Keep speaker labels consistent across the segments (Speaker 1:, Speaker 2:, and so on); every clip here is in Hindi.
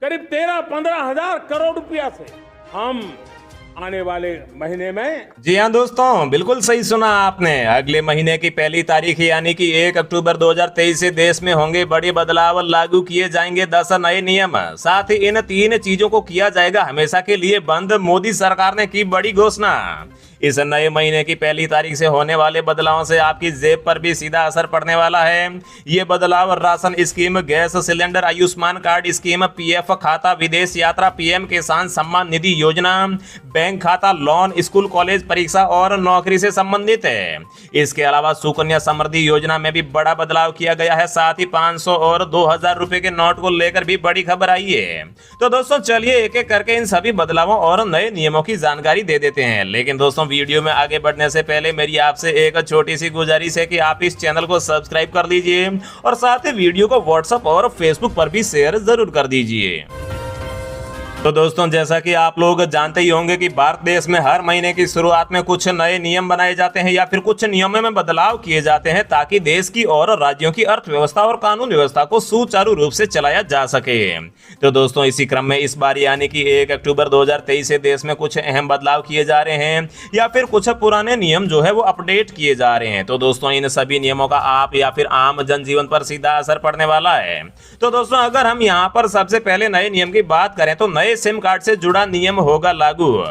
Speaker 1: करीब 13-15 हजार करोड़ रुपया से हम आने वाले महीने में।
Speaker 2: जी हाँ दोस्तों, बिल्कुल सही सुना आपने। अगले महीने की पहली तारीख यानी कि 1 अक्टूबर 2023 से देश में होंगे बड़े बदलाव, लागू किए जाएंगे 10 नए नियम। साथ ही इन 3 चीजों को किया जाएगा हमेशा के लिए बंद। मोदी सरकार ने की बड़ी घोषणा। इस नए महीने की पहली तारीख से होने वाले बदलावों से आपकी जेब पर भी सीधा असर पड़ने वाला है। ये बदलाव ration scheme, gas cylinder, Ayushman card scheme, PF खाता, विदेश यात्रा, पीएम किसान सम्मान निधि योजना, बैंक खाता, लोन, स्कूल कॉलेज परीक्षा और नौकरी से संबंधित है। इसके अलावा सुकन्या समृद्धि योजना में भी बड़ा बदलाव किया गया है। साथ ही 500 और 2000 रुपए के नोट को लेकर भी बड़ी खबर आई है। तो दोस्तों चलिए एक एक करके इन सभी बदलावों और नए नियमों की जानकारी दे देते हैं। लेकिन दोस्तों वीडियो में आगे बढ़ने से पहले मेरी आपसे एक छोटी सी गुजारिश है कि आप इस चैनल को सब्सक्राइब कर लीजिए और साथ ही वीडियो को व्हाट्सएप और फेसबुक पर भी शेयर जरूर कर दीजिए। तो दोस्तों जैसा कि आप लोग जानते ही होंगे कि भारत देश में हर महीने की शुरुआत में कुछ नए नियम बनाए जाते हैं या फिर कुछ नियमों में बदलाव किए जाते हैं ताकि देश की और राज्यों की अर्थव्यवस्था और कानून व्यवस्था को सुचारू रूप से चलाया जा सके। तो दोस्तों इसी क्रम में इस बार यानी कि 1 अक्टूबर 2023 से देश में कुछ अहम बदलाव किए जा रहे हैं या फिर कुछ पुराने नियम जो है वो अपडेट किए जा रहे हैं। तो दोस्तों इन सभी नियमों का आप या फिर आम जनजीवन पर सीधा असर पड़ने वाला है। तो दोस्तों अगर हम यहाँ पर सबसे पहले नए नियम की बात करें तो नए सिम कार्ड से जुड़ा नियम होगा लागू।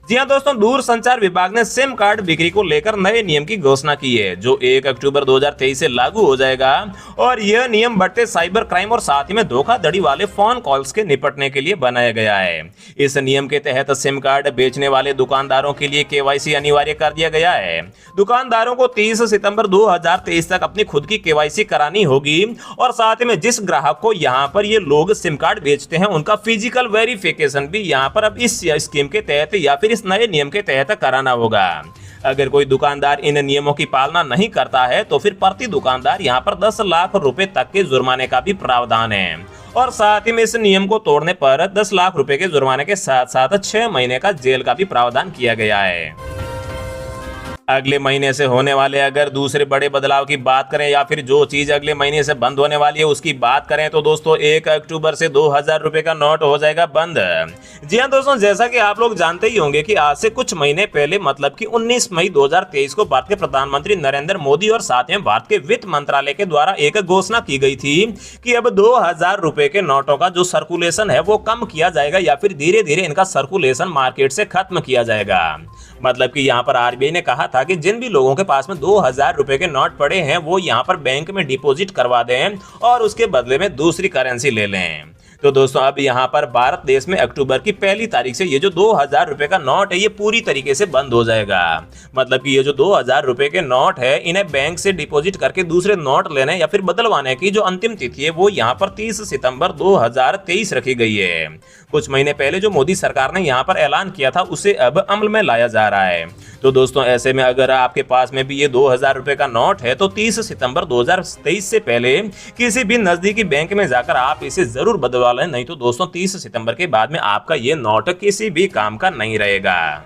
Speaker 2: जी हां दोस्तों, दूर संचार विभाग ने सिम कार्ड बिक्री को लेकर नए नियम की घोषणा की है जो 1 अक्टूबर 2023 से लागू हो जाएगा। और यह नियम बढ़ते साइबर क्राइम और साथ ही में धोखाधड़ी वाले फोन कॉल्स के निपटने के लिए बनाया गया है। इस नियम के तहत सिम कार्ड बेचने वाले दुकानदारों के लिए केवाईसी अनिवार्य कर दिया गया है। दुकानदारों को 30 सितंबर 2023 तक अपनी खुद की केवाईसी करानी होगी और साथ में जिस ग्राहक को यहाँ पर ये लोग सिम कार्ड बेचते हैं उनका फिजिकल वेरिफिकेशन भी यहाँ पर अब इस स्कीम के तहत या फिर इस नए नियम के तहत कराना होगा। अगर कोई दुकानदार इन नियमों की पालना नहीं करता है तो फिर प्रति दुकानदार यहाँ पर 10 लाख रुपए तक के जुर्माने का भी प्रावधान है। और साथ ही में इस नियम को तोड़ने पर 10 लाख रुपए के जुर्माने के साथ साथ 6 महीने का जेल का भी प्रावधान किया गया है। अगले महीने से होने वाले अगर दूसरे बड़े बदलाव की बात करें या फिर जो चीज अगले महीने से बंद होने वाली है उसकी बात करें तो दोस्तों 1 अक्टूबर से 2000 रुपए का नोट हो जाएगा बंद। जी हां दोस्तों, जैसा कि आप लोग जानते ही होंगे कि आज से कुछ महीने पहले मतलब कि 19 मई 2023 को भारत के प्रधानमंत्री नरेंद्र मोदी और साथ में भारत के वित्त मंत्रालय के द्वारा एक घोषणा की गई थी कि अब 2000 रुपए के नोटों का जो सर्कुलेशन है वो कम किया जाएगा या फिर धीरे धीरे इनका सर्कुलेशन मार्केट से खत्म किया जाएगा। मतलब कि यहाँ पर आरबीआई ने कहा था कि जिन भी लोगों के पास में 2000 रुपए के नोट पड़े हैं वो यहाँ पर बैंक में डिपॉजिट करवा दें और उसके बदले में दूसरी करेंसी ले लें। तो दोस्तों अब यहाँ पर भारत देश में अक्टूबर की पहली तारीख से ये जो 2000 रुपए का नोट है ये पूरी तरीके से बंद हो जाएगा। मतलब कि ये जो 2000 रुपए के नोट है इन्हें बैंक से डिपॉजिट करके दूसरे नोट लेने या फिर बदलवाने की जो अंतिम तिथि है वो यहाँ पर 30 सितंबर 2023 रखी गई है। कुछ महीने पहले जो मोदी सरकार ने यहाँ पर ऐलान किया था उसे अब अमल में लाया जा रहा है। तो दोस्तों ऐसे में अगर आपके पास में भी ये 2000 रुपए का नोट है तो 30 सितंबर 2023 से पहले किसी भी नजदीकी बैंक में जाकर आप इसे जरूर बदलवा लें, नहीं तो दोस्तों 30 सितंबर के बाद में आपका ये नोट किसी भी काम का नहीं रहेगा।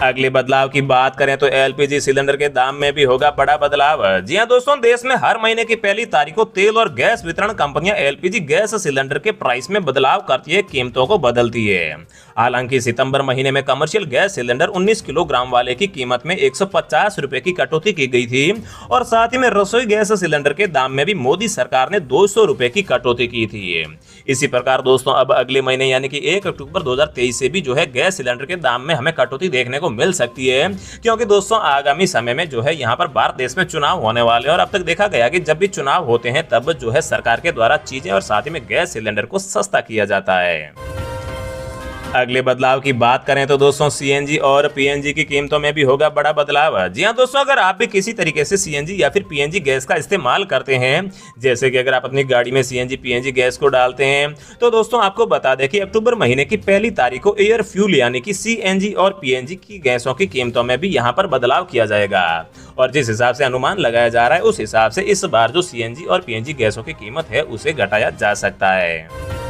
Speaker 2: अगले बदलाव की बात करें तो एलपीजी सिलेंडर के दाम में भी होगा बड़ा बदलाव। जी हां दोस्तों, देश में हर महीने की पहली तारीख को तेल और गैस वितरण कंपनियां एलपीजी गैस सिलेंडर के प्राइस में बदलाव करती है, कीमतों को बदलती है। हालांकि सितंबर महीने में कमर्शियल गैस सिलेंडर 19 किलोग्राम वाले की कीमत में 150 रुपए की कटौती की गई थी और साथ ही में रसोई गैस सिलेंडर के दाम में भी मोदी सरकार ने 200 रुपए की कटौती की थी। इसी प्रकार दोस्तों अब अगले महीने यानी कि 1 अक्टूबर 2023 से भी जो है गैस सिलेंडर के दाम में हमें कटौती देखने को मिल सकती है, क्योंकि दोस्तों आगामी समय में जो है यहाँ पर भारत देश में चुनाव होने वाले हैं और अब तक देखा गया कि जब भी चुनाव होते हैं तब जो है सरकार के द्वारा चीजें और साथ ही में गैस सिलेंडर को सस्ता किया जाता है। अगले बदलाव की बात करें तो दोस्तों सीएनजी और पीएनजी की कीमतों में भी होगा बड़ा बदलाव। जी हां दोस्तों, अगर आप भी किसी तरीके से सीएनजी या फिर पीएनजी गैस का इस्तेमाल करते हैं, जैसे कि अगर आप अपनी गाड़ी में सीएनजी पीएनजी गैस को डालते हैं, तो दोस्तों आपको बता दें कि अक्टूबर महीने की पहली तारीख को एयर फ्यूल यानी कि सीएनजी और पीएनजी की गैसों की कीमतों में भी यहाँ पर बदलाव किया जाएगा। और जिस हिसाब से अनुमान लगाया जा रहा है उस हिसाब से इस बार जो सीएनजी और पीएनजी गैसों की कीमत है उसे घटाया जा सकता है।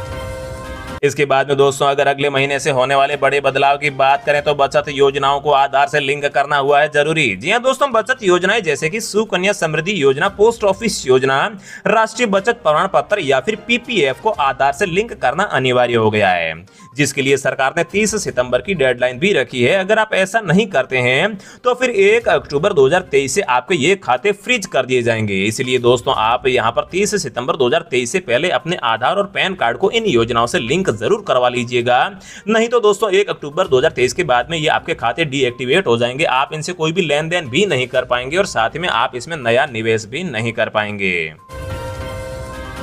Speaker 2: इसके बाद में दोस्तों अगर अगले महीने से होने वाले बड़े बदलाव की बात करें तो बचत योजनाओं को आधार से लिंक करना हुआ है जरूरी। जी हां दोस्तों, बचत योजनाएं जैसे कि सुकन्या समृद्धि योजना, पोस्ट ऑफिस योजना, राष्ट्रीय बचत प्रमाण पत्र या फिर पीपीएफ को आधार से लिंक करना अनिवार्य हो गया है, जिसके लिए सरकार ने 30 सितंबर की डेडलाइन भी रखी है। अगर आप ऐसा नहीं करते हैं तो फिर 1 अक्टूबर 2023 से आपके ये खाते फ्रीज कर दिए जाएंगे। इसलिए दोस्तों आप यहां पर 30 सितंबर 2023 से पहले अपने आधार और पैन कार्ड को इन योजनाओं से लिंक जरूर करवा लीजिएगा, नहीं तो दोस्तों 1 अक्टूबर 2023 के बाद में ये आपके खाते डीएक्टिवेट हो जाएंगे। आप इनसे कोई भी लेन देन भी नहीं कर पाएंगे और साथ में आप इसमें नया निवेश भी नहीं कर पाएंगे।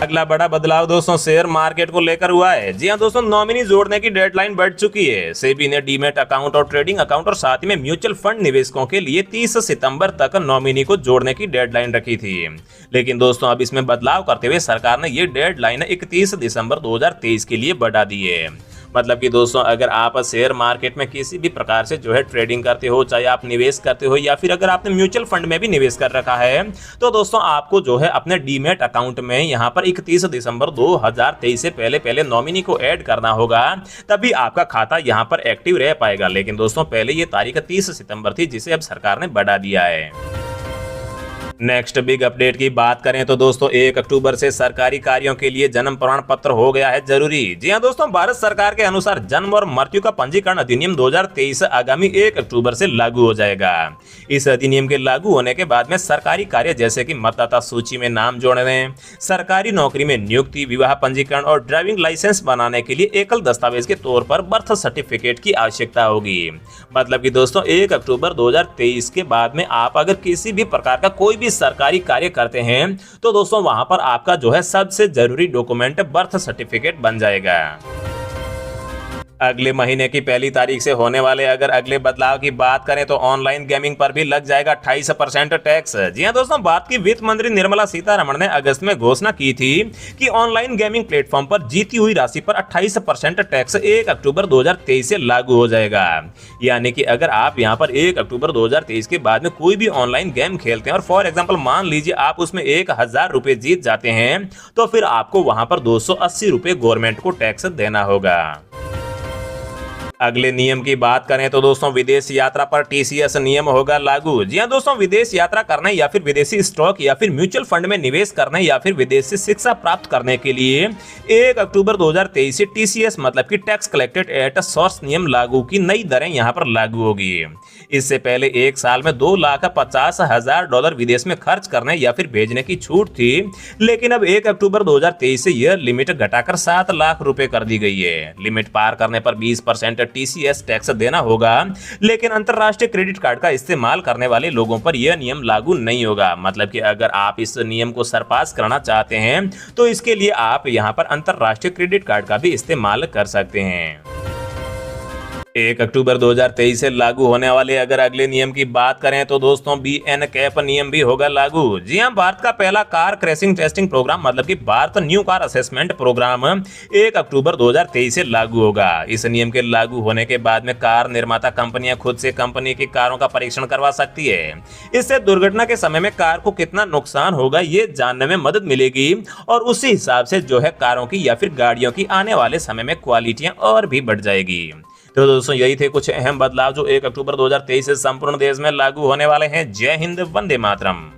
Speaker 2: अगला बड़ा बदलाव दोस्तों शेयर मार्केट को लेकर हुआ है। जी हां दोस्तों, नॉमिनी जोड़ने की डेडलाइन बढ़ चुकी है। सेबी ने डीमैट अकाउंट और ट्रेडिंग अकाउंट और साथ में म्यूचुअल फंड निवेशकों के लिए 30 सितंबर तक नॉमिनी को जोड़ने की डेडलाइन रखी थी, लेकिन दोस्तों अब इसमें बदलाव करते हुए सरकार ने ये डेडलाइन 31 दिसंबर 2023 के लिए बढ़ा दी है। मतलब कि दोस्तों अगर आप शेयर मार्केट में किसी भी प्रकार से जो है ट्रेडिंग करते हो, चाहे आप निवेश करते हो या फिर अगर आपने म्यूचुअल फंड में भी निवेश कर रखा है, तो दोस्तों आपको जो है अपने डीमैट अकाउंट में यहाँ पर 31 दिसंबर 2023 से पहले नॉमिनी को ऐड करना होगा, तभी आपका खाता यहाँ पर एक्टिव रह पाएगा। लेकिन दोस्तों पहले ये तारीख 30 सितंबर थी, जिसे अब सरकार ने बढ़ा दिया है। नेक्स्ट बिग अपडेट की बात करें तो दोस्तों 1 अक्टूबर से सरकारी कार्यों के लिए जन्म प्रमाण पत्र हो गया है जरूरी। जी हां दोस्तों, भारत सरकार के अनुसार जन्म और मृत्यु का पंजीकरण अधिनियम 2023 आगामी 1 अक्टूबर से लागू हो जाएगा। इस अधिनियम के लागू होने के बाद में सरकारी कार्य जैसे कि मतदाता सूची में नाम जोड़ने, सरकारी नौकरी में नियुक्ति, विवाह पंजीकरण और ड्राइविंग लाइसेंस बनाने के लिए एकल दस्तावेज के तौर पर बर्थ सर्टिफिकेट की आवश्यकता होगी। मतलब कि दोस्तों 1 अक्टूबर 2023 के बाद में आप अगर किसी भी प्रकार का कोई भी सरकारी कार्य करते हैं तो दोस्तों वहां पर आपका जो है सबसे जरूरी डॉक्यूमेंट बर्थ सर्टिफिकेट बन जाएगा। अगले महीने की पहली तारीख से होने वाले अगर अगले बदलाव की बात करें तो ऑनलाइन गेमिंग पर भी लग जाएगा 28% टैक्स। जी हां दोस्तों, भारत की वित्त मंत्री निर्मला सीतारमण ने अगस्त में घोषणा की थी कि ऑनलाइन गेमिंग प्लेटफॉर्म पर जीती हुई राशि पर 28% टैक्स 1 अक्टूबर 2023 से लागू हो जाएगा। यानी कि अगर आप यहां पर 1 अक्टूबर 2023 के बाद में कोई भी ऑनलाइन गेम खेलते हैं और फॉर एग्जाम्पल मान लीजिए आप उसमें 1000 रुपए जीत जाते हैं, तो फिर आपको वहां पर 280 रुपए गवर्नमेंट को टैक्स देना होगा। अगले नियम की बात करें तो दोस्तों विदेश यात्रा पर टीसीएस नियम होगा लागू। जी हां दोस्तों, विदेश यात्रा करने या फिर विदेशी स्टॉक या फिर म्यूचुअल फंड में निवेश करने या फिर विदेशी शिक्षा प्राप्त करने के लिए 1 अक्टूबर 2023 से टीसीएस मतलब कि टैक्स कलेक्टेड एट सोर्स नियम लागू की नई दरें यहां पर लागू होगी। इससे पहले एक साल में $2,50,000 विदेश में खर्च करने या फिर भेजने की छूट थी, लेकिन अब 1 अक्टूबर 2023 से यह लिमिट घटाकर 7 लाख रुपए कर दी गई है। लिमिट पार करने पर 20% टीसीएस टैक्स देना होगा, लेकिन अंतरराष्ट्रीय क्रेडिट कार्ड का इस्तेमाल करने वाले लोगों पर यह नियम लागू नहीं होगा। मतलब कि अगर आप इस नियम को सरपास करना चाहते हैं तो इसके लिए आप यहां पर अंतरराष्ट्रीय क्रेडिट कार्ड का भी इस्तेमाल कर सकते हैं। 1 अक्टूबर 2023 से लागू होने वाले अगर अगले नियम की बात करें तो दोस्तों बीएन कैप नियम भी होगा लागू। जी हां, भारत का पहला कार क्रैशिंग टेस्टिंग प्रोग्राम मतलब कि Bharat new car assessment programme 1 अक्टूबर 2023 से लागू होगा। इस नियम के लागू होने के बाद में कार निर्माता कंपनियां खुद से कंपनी की कारों का परीक्षण करवा सकती है। इससे दुर्घटना के समय में कार को कितना नुकसान होगा ये जानने में मदद मिलेगी और उसी हिसाब से जो है कारों की या फिर गाड़ियों की आने वाले समय में क्वालिटियां और भी बढ़ जाएगी। तो दोस्तों यही थे कुछ अहम बदलाव जो 1 अक्टूबर 2023 से संपूर्ण देश में लागू होने वाले हैं। जय हिंद, वंदे मातरम।